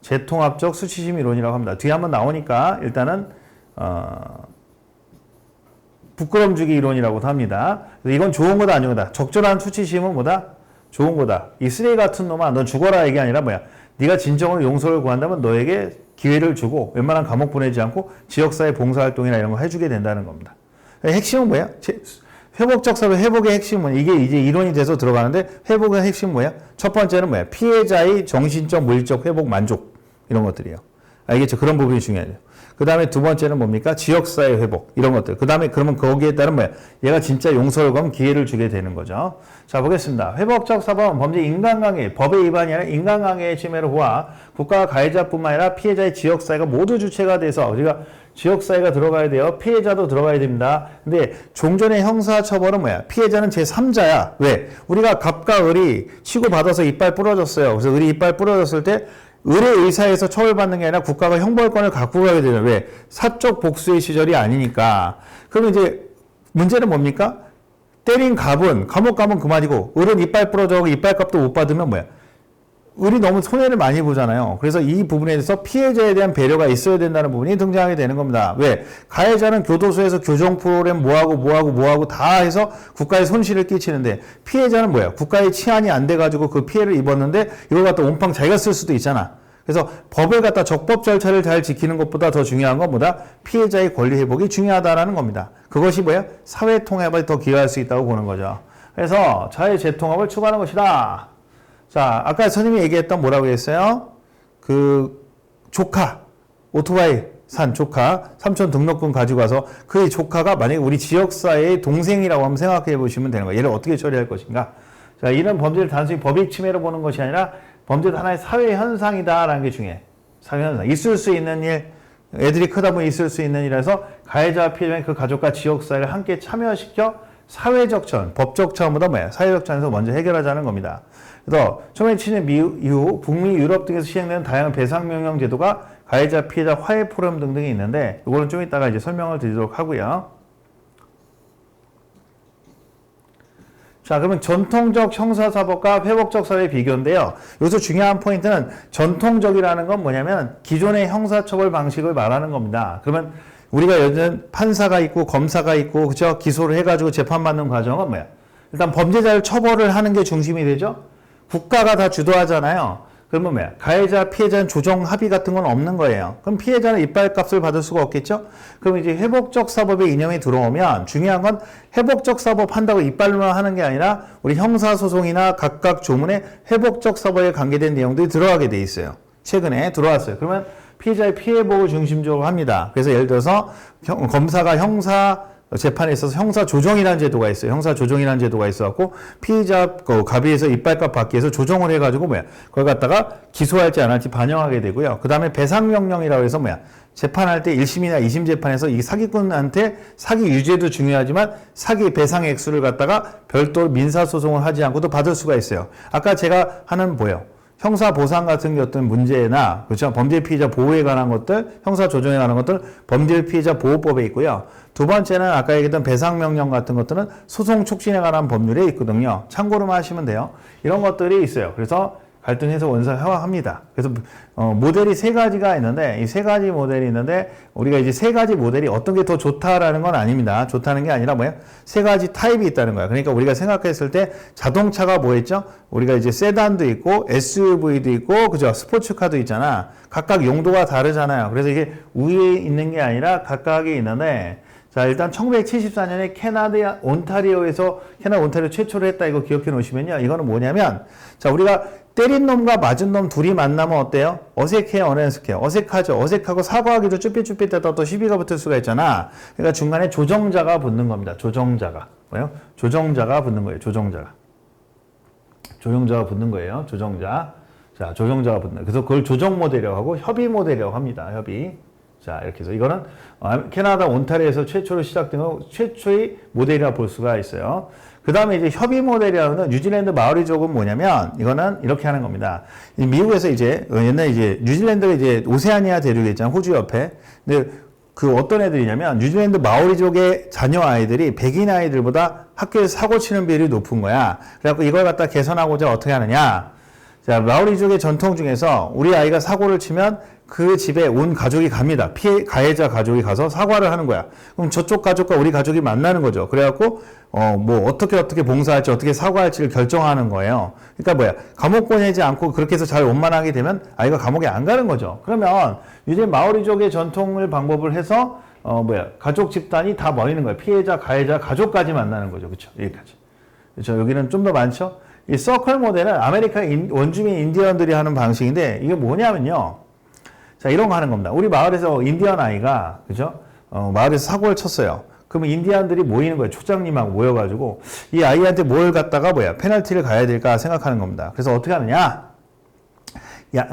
재통합적 수치심 이론이라고 합니다. 뒤에 한번 나오니까 일단은 부끄럼 주기 이론이라고도 합니다. 이건 좋은 거다 안 좋은 거다. 적절한 수치심은 좋은 거다. 이 쓰레기 같은 놈아 넌 죽어라 이게 아니라 네가 진정으로 용서를 구한다면 너에게 기회를 주고 웬만한 감옥 보내지 않고 지역사회 봉사활동이나 이런 거 해주게 된다는 겁니다. 핵심은 회복적 사회 회복의 핵심은 이게 이제 이론이 돼서 들어가는데 회복의 핵심은 첫 번째는 피해자의 정신적, 물리적 회복 만족 이런 것들이에요. 알겠죠? 그런 부분이 중요해요. 그 다음에 두 번째는 뭡니까? 지역사회 회복 이런 것들. 그 다음에 그러면 거기에 따른 얘가 진짜 용서를 구하면 기회를 주게 되는 거죠. 자 보겠습니다. 회복적 사법은 범죄 인간관계, 법의 위반이 아니라 인간관계의 침해를 호화 국가와 가해자뿐만 아니라 피해자의 지역사회가 모두 주체가 돼서 우리가 지역사회가 들어가야 돼요. 피해자도 들어가야 됩니다. 근데 종전의 형사처벌은 피해자는 제3자야. 왜? 우리가 갑과 을이 치고받아서 이빨 부러졌어요. 그래서 을이 이빨 부러졌을 때 을의 의사에서 처벌받는 게 아니라 국가가 형벌권을 갖고 가게 되는 왜? 사적 복수의 시절이 아니니까. 그럼 이제 문제는 뭡니까? 때린 갑은 감옥 가면 그만이고 을은 이빨 부러져고 이빨값도 못 받으면 을이 너무 손해를 많이 보잖아요. 그래서 이 부분에 대해서 피해자에 대한 배려가 있어야 된다는 부분이 등장하게 되는 겁니다. 왜? 가해자는 교도소에서 교정 프로그램 뭐하고 다 해서 국가에 손실을 끼치는데 피해자는 국가의 치안이 안 돼가지고 그 피해를 입었는데 이걸 갖다 온팡 자기가 쓸 수도 있잖아. 그래서 법을 갖다 적법 절차를 잘 지키는 것보다 더 중요한 건 피해자의 권리 회복이 중요하다라는 겁니다. 그것이 사회 통합에 더 기여할 수 있다고 보는 거죠. 그래서 자의 재통합을 추구하는 것이다. 자, 아까 선생님이 얘기했던 뭐라고 했어요? 조카, 오토바이 산 조카, 삼촌 등록금 가지고 와서 그 조카가 만약에 우리 지역사회의 동생이라고 한번 생각해 보시면 되는 거예요. 얘를 어떻게 처리할 것인가? 자, 이런 범죄를 단순히 법익 침해로 보는 것이 아니라 범죄도 하나의 사회 현상이다라는 게 중요해. 사회 현상. 있을 수 있는 일, 애들이 크다 보면 있을 수 있는 일이라서 가해자와 피해자는 그 가족과 지역사회를 함께 참여시켜 사회적 차원, 법적 차원보다 사회적 차원에서 먼저 해결하자는 겁니다. 그래서 1970년 이후 북미, 유럽 등에서 시행되는 다양한 배상명령 제도가 가해자, 피해자 화해 포럼 등등이 있는데 이거는 좀 이따가 이제 설명을 드리도록 하고요. 자, 그러면 전통적 형사사법과 회복적 사회의 비교인데요. 여기서 중요한 포인트는 전통적이라는 건 뭐냐면 기존의 형사처벌 방식을 말하는 겁니다. 그러면 우리가 요즘 판사가 있고 검사가 있고 그죠? 기소를 해가지고 재판받는 과정은 일단 범죄자를 처벌을 하는 게 중심이 되죠. 국가가 다 주도하잖아요. 그러면 가해자, 피해자는 조정 합의 같은 건 없는 거예요. 그럼 피해자는 이빨값을 받을 수가 없겠죠? 그럼 이제 회복적 사법의 이념이 들어오면 중요한 건 회복적 사법 한다고 이빨로만 하는 게 아니라 우리 형사소송이나 각각 조문에 회복적 사법에 관계된 내용들이 들어가게 돼 있어요. 최근에 들어왔어요. 그러면 피해자의 피해복을 중심적으로 합니다. 그래서 예를 들어서 검사가 형사 재판에 있어서 형사조정이라는 제도가 있어요. 형사조정이라는 제도가 있어갖고 피의자 갑의에서 이빨값 받기 위해서 조정을 해가지고 그걸 갖다가 기소할지 안 할지 반영하게 되고요. 그 다음에 배상명령이라고 해서 재판할 때 1심이나 2심 재판에서 이 사기꾼한테 사기 유죄도 중요하지만 사기 배상 액수를 갖다가 별도로 민사소송을 하지 않고도 받을 수가 있어요. 아까 제가 하는 형사 보상 같은 어떤 문제나, 그렇죠? 범죄 피해자 보호에 관한 것들, 형사 조정에 관한 것들, 범죄 피해자 보호법에 있고요. 두 번째는 아까 얘기했던 배상 명령 같은 것들은 소송 촉진에 관한 법률에 있거든요. 참고로만 하시면 돼요. 이런 것들이 있어요. 그래서 갈등 해소 원사 협의합니다. 그래서 모델이 세 가지가 있는데 이 세 가지 모델이 있는데 우리가 이제 세 가지 모델이 어떤 게 더 좋다라는 건 아닙니다. 좋다는 게 아니라 세 가지 타입이 있다는 거야. 그러니까 우리가 생각했을 때 자동차가 있죠? 우리가 이제 세단도 있고 SUV도 있고 그죠? 스포츠카도 있잖아. 각각 용도가 다르잖아요. 그래서 이게 위에 있는 게 아니라 각각이 있는데 자, 일단 1974년에 캐나다 온타리오 최초로 했다. 이거 기억해 놓으시면요. 이거는 뭐냐면 자, 우리가 때린 놈과 맞은 놈 둘이 만나면 어때요? 어색해요, 어색해요? 어색하죠. 어색하고 사과하기도 쭈삣쭈삣하다 또 시비가 붙을 수가 있잖아. 그러니까 중간에 조정자가 붙는 겁니다. 조정자가. 조정자가 붙는 거예요. 조정자가 붙는 거예요. 조정자. 자, 조정자가 붙는. 그래서 그걸 조정 모델이라고 하고 협의 모델이라고 합니다. 협의. 자, 이렇게 해서 이거는 캐나다 온타리오에서 최초로 시작된 거 최초의 모델이라 볼 수가 있어요. 그 다음에 이제 협의 모델이라는 건 뉴질랜드 마오리족은 뭐냐면 이거는 이렇게 하는 겁니다. 미국에서 이제 옛날에 이제 뉴질랜드가 이제 오세아니아 대륙에 있잖아요. 호주 옆에. 근데 그 어떤 애들이냐면 뉴질랜드 마오리족의 자녀 아이들이 백인 아이들보다 학교에서 사고 치는 비율이 높은 거야. 그래갖고 이걸 갖다 개선하고자 어떻게 하느냐. 자, 마오리족의 전통 중에서 우리 아이가 사고를 치면 그 집에 온 가족이 갑니다. 가해자 가족이 가서 사과를 하는 거야. 그럼 저쪽 가족과 우리 가족이 만나는 거죠. 그래갖고, 어떻게 봉사할지, 어떻게 사과할지를 결정하는 거예요. 그러니까 감옥 보내지 않고 그렇게 해서 잘 원만하게 되면 아이가 감옥에 안 가는 거죠. 그러면 이제 마오리족의 전통을 방법을 해서, 가족 집단이 다 모이는 거예요. 피해자, 가해자, 가족까지 만나는 거죠. 그쵸? 여기까지. 그쵸? 여기는 좀 더 많죠? 이 서클 모델은 아메리카 원주민 인디언들이 하는 방식인데 이게 뭐냐면요. 자, 이런 거 하는 겁니다. 우리 마을에서 인디언 아이가, 그죠? 마을에서 사고를 쳤어요. 그러면 인디언들이 모이는 거예요. 초장님하고 모여가지고, 이 아이한테 뭘 갖다가 페널티를 가야 될까 생각하는 겁니다. 그래서 어떻게 하느냐?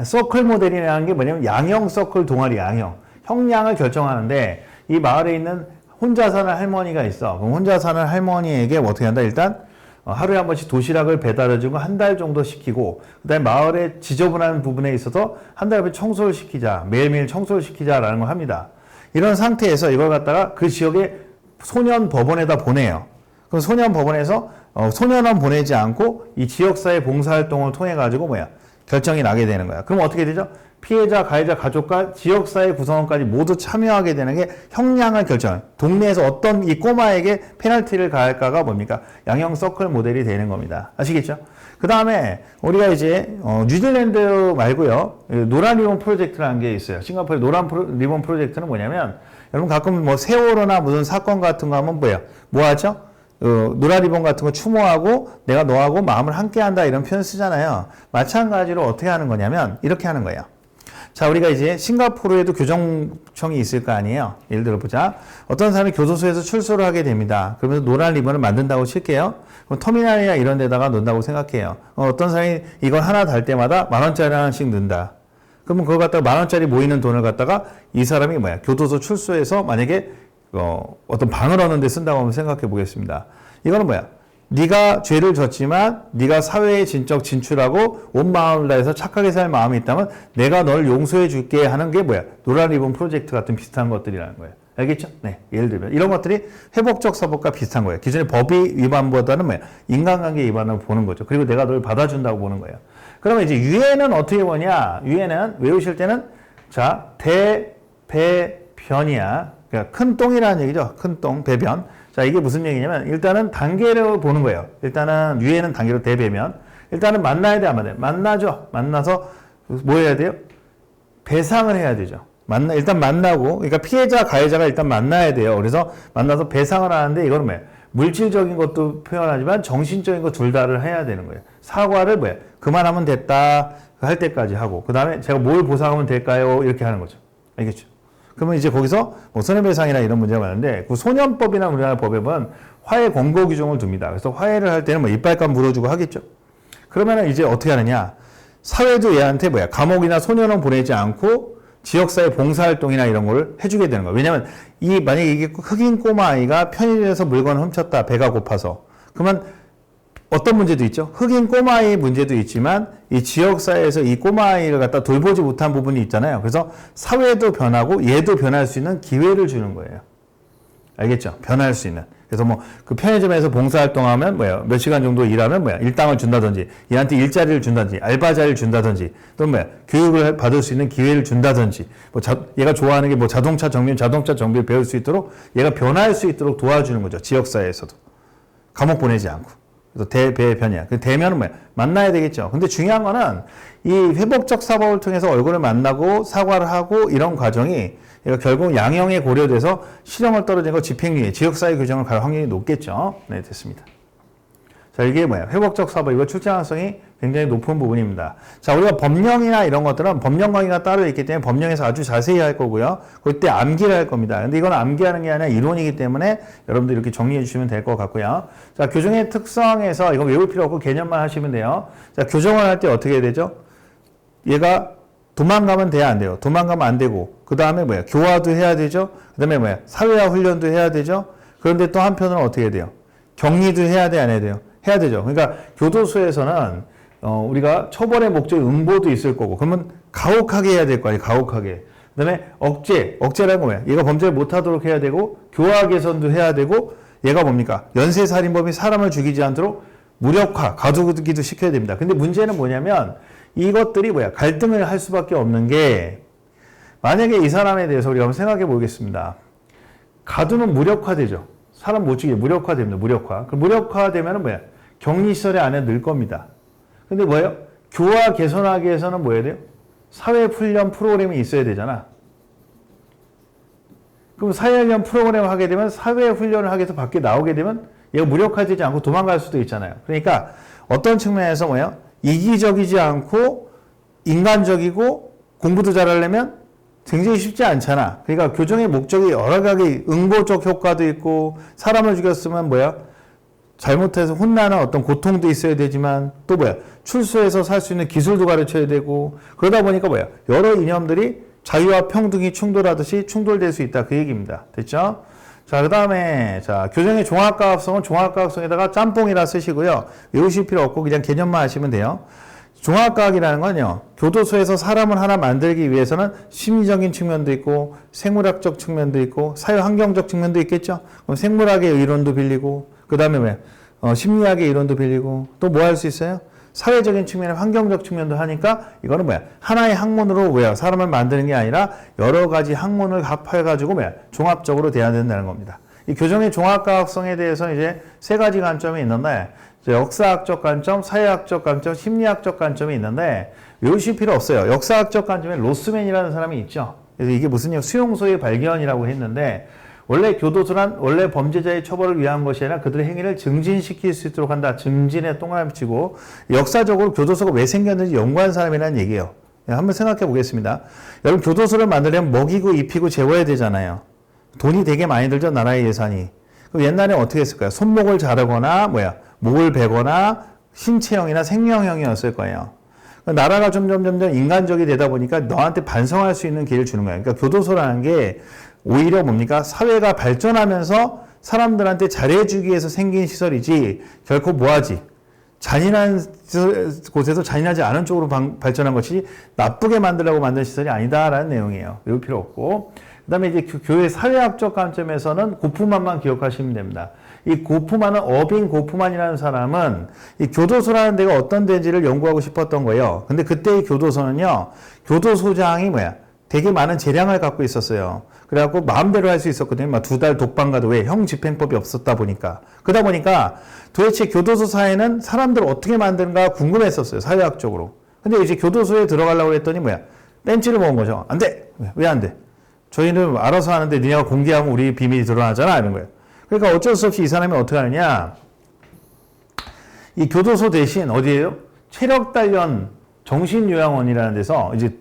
서클 모델이라는 게 뭐냐면 양형 서클 동아리 양형. 형량을 결정하는데, 이 마을에 있는 혼자 사는 할머니가 있어. 그럼 혼자 사는 할머니에게 어떻게 한다? 일단, 하루에 한 번씩 도시락을 배달해주고 한 달 정도 시키고 그 다음에 마을의 지저분한 부분에 있어서 한 달에 청소를 시키자. 매일매일 청소를 시키자라는 걸 합니다. 이런 상태에서 이걸 갖다가 그 지역의 소년 법원에다 보내요. 그럼 소년 법원에서 소년원 보내지 않고 이 지역사회 봉사활동을 통해 가지고 결정이 나게 되는 거야. 그럼 어떻게 되죠? 피해자, 가해자, 가족과 지역사회 구성원까지 모두 참여하게 되는 게 형량을 결정. 동네에서 어떤 이 꼬마에게 페널티를 가할까가 뭡니까? 양형 서클 모델이 되는 겁니다. 아시겠죠? 그 다음에 우리가 이제 뉴질랜드 말고요. 노란 리본 프로젝트라는 게 있어요. 싱가포르의 노란 리본 프로젝트는 뭐냐면 여러분 가끔 세월호나 무슨 사건 같은 거 하면 뭐 하죠? 노란 리본 같은 거 추모하고 내가 너하고 마음을 함께 한다 이런 표현 쓰잖아요. 마찬가지로 어떻게 하는 거냐면 이렇게 하는 거예요. 자, 우리가 이제 싱가포르에도 교정청이 있을 거 아니에요. 예를 들어 보자. 어떤 사람이 교도소에서 출소를 하게 됩니다. 그러면서 노란 리본을 만든다고 칠게요. 그럼 터미널이나 이런 데다가 넣는다고 생각해요. 어떤 사람이 이걸 하나 달 때마다 10,000원짜리 하나씩 넣는다. 그러면 그거 갖다가 10,000원짜리 모이는 돈을 갖다가 이 사람이 교도소 출소해서 만약에 어떤 방을 얻는 데 쓴다고 한번 생각해 보겠습니다. 이거는 네가 죄를 졌지만 네가 사회에 진적 진출하고 온 마음을 다해서 착하게 살 마음이 있다면 내가 널 용서해 줄게 하는 게 노란 리본 프로젝트 같은 비슷한 것들이라는 거예요. 알겠죠? 네. 예를 들면 이런 것들이 회복적 사법과 비슷한 거예요. 기존의 법의 위반보다는 인간관계 위반을 보는 거죠. 그리고 내가 널 받아준다고 보는 거예요. 그러면 이제 유해는 어떻게 보냐? 유해는 외우실 때는 자, 대배변이야. 그러니까 큰 똥이라는 얘기죠. 큰 똥, 배변. 자, 이게 무슨 얘기냐면 일단은 단계로 보는 거예요. 일단은 유해는 단계로 대배면. 일단은 만나야 돼, 안 만나야 돼? 만나죠. 만나서 뭐 해야 돼요? 배상을 해야 되죠. 일단 만나고, 그러니까 피해자, 가해자가 일단 만나야 돼요. 그래서 만나서 배상을 하는데 이거는 물질적인 것도 표현하지만 정신적인 거 둘 다를 해야 되는 거예요. 사과를 그만하면 됐다 할 때까지 하고, 그 다음에 제가 뭘 보상하면 될까요? 이렇게 하는 거죠. 알겠죠? 그러면 이제 거기서 뭐 손해배상이나 이런 문제가 많은데 그 소년법이나 우리나라 법에는 화해 권고 규정을 둡니다. 그래서 화해를 할 때는 뭐 이빨값 물어주고 하겠죠. 그러면은 이제 어떻게 하느냐? 사회도 얘한테 감옥이나 소년원 보내지 않고 지역사회 봉사활동이나 이런 걸 해주게 되는 거예요. 왜냐면 만약에 이게 흑인 꼬마 아이가 편의점에서 물건을 훔쳤다. 배가 고파서. 그러면 어떤 문제도 있죠? 흑인 꼬마아이의 문제도 있지만 이 지역사회에서 이 꼬마아이를 갖다 돌보지 못한 부분이 있잖아요. 그래서 사회도 변하고 얘도 변할 수 있는 기회를 주는 거예요. 알겠죠? 변할 수 있는. 그래서 뭐 그 편의점에서 봉사활동하면 몇 시간 정도 일하면 일당을 준다든지 얘한테 일자리를 준다든지 알바자를 준다든지 또 교육을 받을 수 있는 기회를 준다든지 얘가 좋아하는 게 뭐 자동차 정비를 배울 수 있도록 얘가 변할 수 있도록 도와주는 거죠. 지역사회에서도. 감옥 보내지 않고. 그래서 대배의 편이야. 그 대면은 만나야 되겠죠. 근데 중요한 거는 이 회복적 사법을 통해서 얼굴을 만나고 사과를 하고 이런 과정이 얘가 결국 양형에 고려돼서 실형을 떨어지고 집행유예, 지역사회 규정을 갈 확률이 높겠죠. 네, 됐습니다. 자, 이게 회복적 사법이고 출제 가능성이 굉장히 높은 부분입니다. 자, 우리가 법령이나 이런 것들은 법령 강의가 따로 있기 때문에 법령에서 아주 자세히 할 거고요. 그때 암기를 할 겁니다. 근데 이건 암기하는 게 아니라 이론이기 때문에 여러분들 이렇게 정리해 주시면 될 것 같고요. 자, 교정의 특성에서 이거 외울 필요 없고 개념만 하시면 돼요. 자, 교정을 할 때 어떻게 해야 되죠? 얘가 도망가면 돼야 안 돼요. 도망가면 안 되고. 그 다음에 교화도 해야 되죠. 그 다음에 사회화 훈련도 해야 되죠. 그런데 또 한편으로는 어떻게 해야 돼요? 격리도 해야 돼, 안 해야 돼요? 해야 되죠. 그러니까 교도소에서는 우리가 처벌의 목적 응보도 있을 거고, 그러면 가혹하게 해야 될 거 아니에요. 가혹하게. 그 다음에 억제라는 거 뭐야? 얘가 범죄를 못하도록 해야 되고, 교화 개선도 해야 되고, 얘가 뭡니까? 연쇄살인범이 사람을 죽이지 않도록 무력화, 가두기도 시켜야 됩니다. 근데 문제는 뭐냐면 이것들이 갈등을 할 수밖에 없는 게, 만약에 이 사람에 대해서 우리가 한번 생각해 보겠습니다. 가두면 무력화되죠. 사람 못 죽이게 무력화됩니다. 무력화. 그 무력화되면은 격리시설에 안에 넣을 겁니다. 근데 교화 개선하기 위해서는 뭐 해야 돼요? 사회훈련 프로그램이 있어야 되잖아. 그럼 사회훈련 프로그램을 하게 되면 사회훈련을 하기 위해서 밖에 나오게 되면 얘가 무력화되지 않고 도망갈 수도 있잖아요. 그러니까 어떤 측면에서 이기적이지 않고 인간적이고 공부도 잘하려면 굉장히 쉽지 않잖아. 그러니까 교정의 목적이 여러 가지 응보적 효과도 있고 사람을 죽였으면 잘못해서 혼나는 어떤 고통도 있어야 되지만 또 출소해서 살 수 있는 기술도 가르쳐야 되고 그러다 보니까 여러 이념들이 자유와 평등이 충돌하듯이 충돌될 수 있다. 그 얘기입니다. 됐죠? 자, 그 다음에 교정의 종합과학성은 종합과학성에다가 짬뽕이라 쓰시고요. 외우실 필요 없고 그냥 개념만 하시면 돼요. 종합과학이라는 건요, 교도소에서 사람을 하나 만들기 위해서는 심리적인 측면도 있고 생물학적 측면도 있고 사회환경적 측면도 있겠죠. 그럼 생물학의 이론도 빌리고 그 다음에 심리학의 이론도 빌리고 또 뭐 할 수 있어요? 사회적인 측면에 환경적 측면도 하니까 이거는 하나의 학문으로 사람을 만드는 게 아니라 여러 가지 학문을 합해가지고 종합적으로 돼야 된다는 겁니다. 이 교정의 종합과학성에 대해서는 이제 세 가지 관점이 있는데 역사학적 관점, 사회학적 관점, 심리학적 관점이 있는데 외우실 필요 없어요. 역사학적 관점에 로스맨이라는 사람이 있죠. 그래서 이게 무슨 수용소의 발견이라고 했는데 원래 교도소란 원래 범죄자의 처벌을 위한 것이 아니라 그들의 행위를 증진시킬 수 있도록 한다. 증진에 동그라미 치고 역사적으로 교도소가 왜 생겼는지 연구한 사람이라는 얘기예요. 한번 생각해 보겠습니다. 여러분 교도소를 만들려면 먹이고 입히고 재워야 되잖아요. 돈이 되게 많이 들죠. 나라의 예산이. 그럼 옛날에 어떻게 했을까요? 손목을 자르거나 목을 베거나 신체형이나 생명형이었을 거예요. 나라가 점점 인간적이 되다 보니까 너한테 반성할 수 있는 기회를 주는 거예요. 그러니까 교도소라는 게 오히려 뭡니까? 사회가 발전하면서 사람들한테 잘해주기 위해서 생긴 시설이지 결코 뭐하지? 잔인한 곳에서 잔인하지 않은 쪽으로 발전한 것이 나쁘게 만들려고 만든 시설이 아니다라는 내용이에요. 외울 필요 없고. 그 다음에 이제 교회 사회학적 관점에서는 고프만만 기억하시면 됩니다. 이 고프만은 어빈 고프만이라는 사람은 이 교도소라는 데가 어떤 데인지를 연구하고 싶었던 거예요. 근데 그때 이 교도소는요, 교도소장이 되게 많은 재량을 갖고 있었어요. 그래갖고 마음대로 할 수 있었거든요. 2달 독방 가도 왜? 형 집행법이 없었다 보니까. 그러다 보니까 도대체 교도소 사회는 사람들을 어떻게 만드는가 궁금했었어요. 사회학적으로. 근데 이제 교도소에 들어가려고 했더니 벤치를 먹은 거죠. 안 돼! 왜 안 돼? 저희는 알아서 하는데 니네가 공개하면 우리 비밀이 드러나잖아. 이런 거예요. 그러니까 어쩔 수 없이 이 사람이 어떻게 하느냐. 이 교도소 대신 어디예요? 체력단련 정신요양원이라는 데서 이제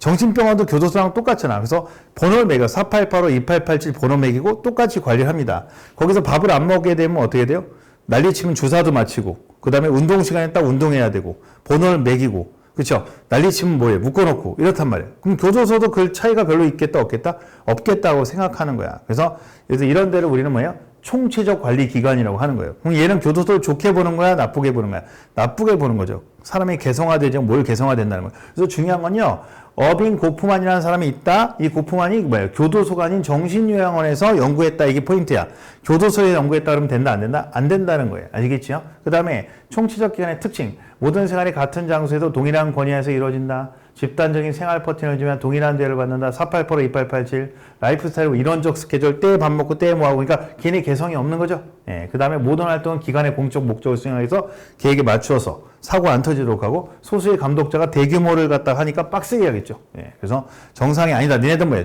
정신병원도 교도소랑 똑같잖아. 그래서 번호를 매겨 4885, 2887 번호 매기고 똑같이 관리를 합니다. 거기서 밥을 안 먹게 되면 어떻게 돼요? 난리치면 주사도 맞히고 그 다음에 운동 시간에 딱 운동해야 되고 번호를 매기고 그렇죠? 난리치면 뭐예요? 묶어놓고 이렇단 말이에요. 그럼 교도소도 그 차이가 별로 있겠다 없겠다? 없겠다고 생각하는 거야. 그래서 이런 데를 우리는 뭐예요? 총체적 관리 기관이라고 하는 거예요. 그럼 얘는 교도소를 좋게 보는 거야? 나쁘게 보는 거야? 나쁘게 보는 거죠. 사람이 개성화되죠. 뭘 개성화된다는 거예요. 그래서 중요한 건요. 어빈 고프만이라는 사람이 있다. 이 고프만이 뭐예요? 교도소가 아닌 정신요양원에서 연구했다. 이게 포인트야. 교도소에 연구했다 그러면 된다 안 된다? 안 된다는 거예요. 아시겠죠? 그 다음에 총체적 기관의 특징. 모든 생활이 같은 장소에서 동일한 권위에서 이루어진다. 집단적인 생활 퍼팅을 주면 동일한 대우를 받는다. 4885, 2887 라이프 스타일로 이론적 스케줄 때에 밥 먹고 때에 뭐하고 그러니까 걔네 개성이 없는 거죠. 예, 그 다음에 모든 활동은 기관의 공적 목적을 수행해서 계획에 맞추어서 사고 안 터지도록 하고 소수의 감독자가 대규모를 갖다 하니까 빡세게 하겠죠. 예, 그래서 정상이 아니다. 너네들 뭐야?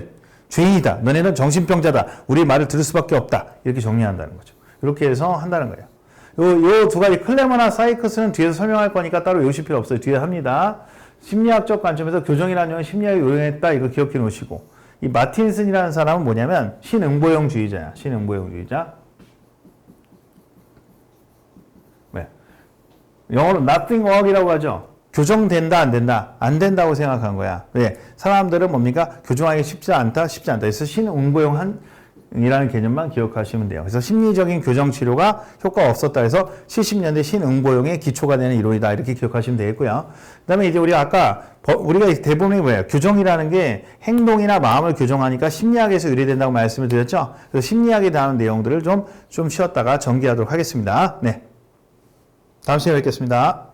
죄인이다. 너네는 정신병자다. 우리 말을 들을 수밖에 없다. 이렇게 정리한다는 거죠. 이렇게 해서 한다는 거예요. 요 두 가지 클레머나 사이커스는 뒤에서 설명할 거니까 따로 외우실 필요 없어요. 뒤에 합니다. 심리학적 관점에서 교정이라는 건 심리학이 요령했다. 이거 기억해 놓으시고 이 마틴슨이라는 사람은 뭐냐면 신응보형주의자야. 신응보형주의자. 왜? 영어로 nothing work이라고 하죠. 교정된다 안 된다? 안 된다고 생각한 거야. 왜? 사람들은 뭡니까? 교정하기 쉽지 않다? 쉽지 않다. 그래서 신응보형 이라는 개념만 기억하시면 돼요. 그래서 심리적인 교정 치료가 효과가 없었다 해서 70년대 신응보형의 기초가 되는 이론이다. 이렇게 기억하시면 되겠고요. 그다음에 이제 우리가 아까 우리가 대부분이 뭐예요? 교정이라는 게 행동이나 마음을 교정하니까 심리학에서 의뢰된다고 말씀을 드렸죠. 그래서 심리학에 대한 내용들을 좀 쉬었다가 전개하도록 하겠습니다. 네. 다음 시간에 뵙겠습니다.